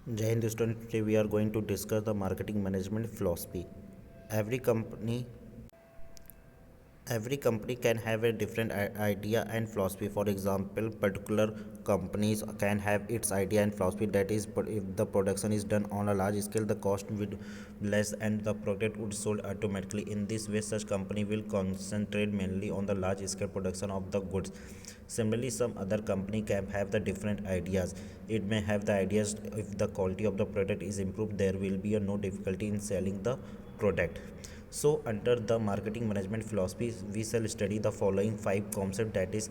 Jai Hind student, today we are going to discuss the marketing management philosophy. Every company every company can have a different idea and philosophy. For example, particular companies can have its idea and philosophy, that is, if the production is done on a large scale, the cost would less and the product would sold automatically. In this way, such company will concentrate mainly on the large scale production of the goods. Similarly, some other company can have the different ideas. It may have the ideas, if the quality of the product is improved, there will be a no difficulty in selling the product. So, under the marketing management philosophy, we shall study the following five concepts, that is,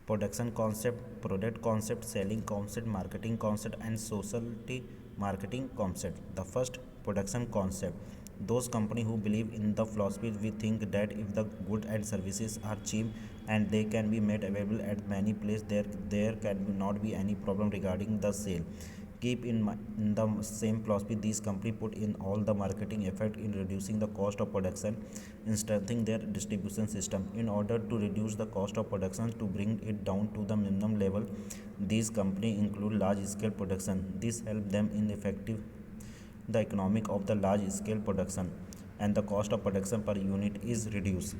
production concept, product concept, selling concept, marketing concept, and socialty marketing concept. The first, production concept. Those company who believe in the philosophy, we think that if the goods and services are cheap and they can be made available at many places, there can not be any problem regarding the sale. Keep in the same philosophy, these company put in all the marketing effort in reducing the cost of production, in strengthening their distribution system. In order to reduce the cost of production to bring it down to the minimum level, these company include large scale production. This help them in effective the economic of the large scale production, and the cost of production per unit is reduced.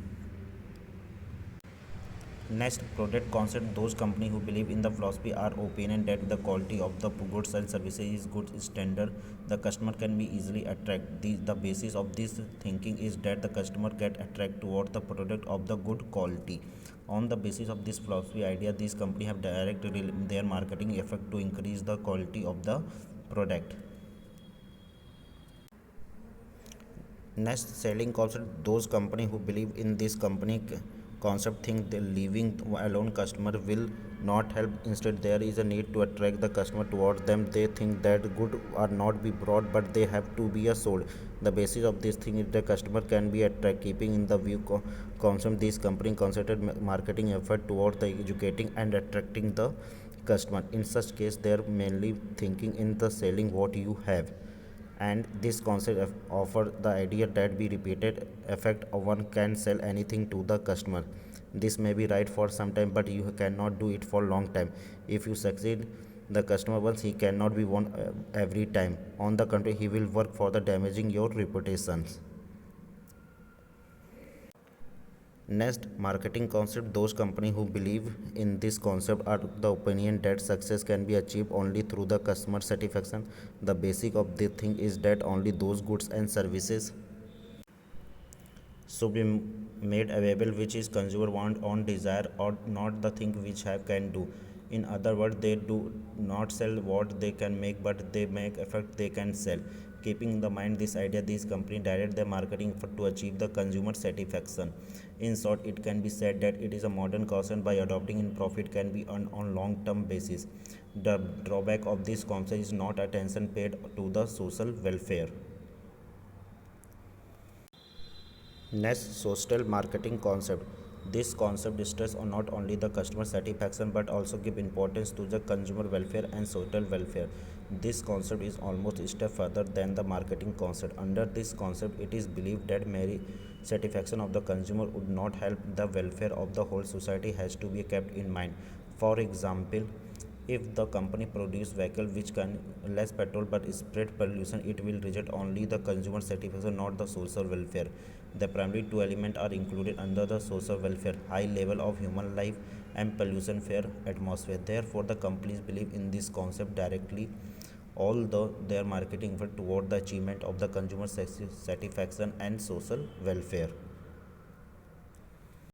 Next, product concept. Those companies who believe in the philosophy are opinion that the quality of the goods and services is good standard, the customer can be easily attract. The basis of this thinking is that the customer get attract toward the product of the good quality. On the basis of this philosophy idea, these companies have directed their marketing effort to increase the quality of the product. Next, selling concept. Those company who believe in this company concept think the leaving alone customer will not help. Instead, there is a need to attract the customer towards them. They think that good are not be brought, but they have to be sold. The basis of this thing is the customer can be attract. Keeping in the view concept, this company concentrated marketing effort towards the educating and attracting the customer. In such case, they are mainly thinking in the selling what you have, and this concept offer the idea that be repeated effect of one can sell anything to the customer. This may be right for some time, but you cannot do it for long time. If you succeed the customer once, he cannot be won every time. On the contrary, he will work for the damaging your reputations. Next, marketing concept. Those companies who believe in this concept are the opinion that success can be achieved only through the customer satisfaction. The basic of the thing is that only those goods and services should be made available which is consumer want on desire, or not the thing which have can do. In other words, they do not sell what they can make, but they make effect they can sell. Keeping in the mind this idea, these company direct their marketing effort to achieve the consumer satisfaction. In short, it can be said that it is a modern caution by adopting in profit can be earned on long term basis. The drawback of this concept is not attention paid to the social welfare. Next, social marketing concept. This concept stresses on not only the customer satisfaction but also give importance to the consumer welfare and social welfare. This concept is almost a step further than the marketing concept. Under this concept, it is believed that mere satisfaction of the consumer would not help. The welfare of the whole society has to be kept in mind. For example, if the company produce vehicle which can less petrol but spread pollution, it will reject only the consumer satisfaction, not the social welfare. The primary two elements are included under the social welfare: high level of human life and pollution fair atmosphere. Therefore, the companies believe in this concept directly, although their marketing effort toward the achievement of the consumer satisfaction and social welfare.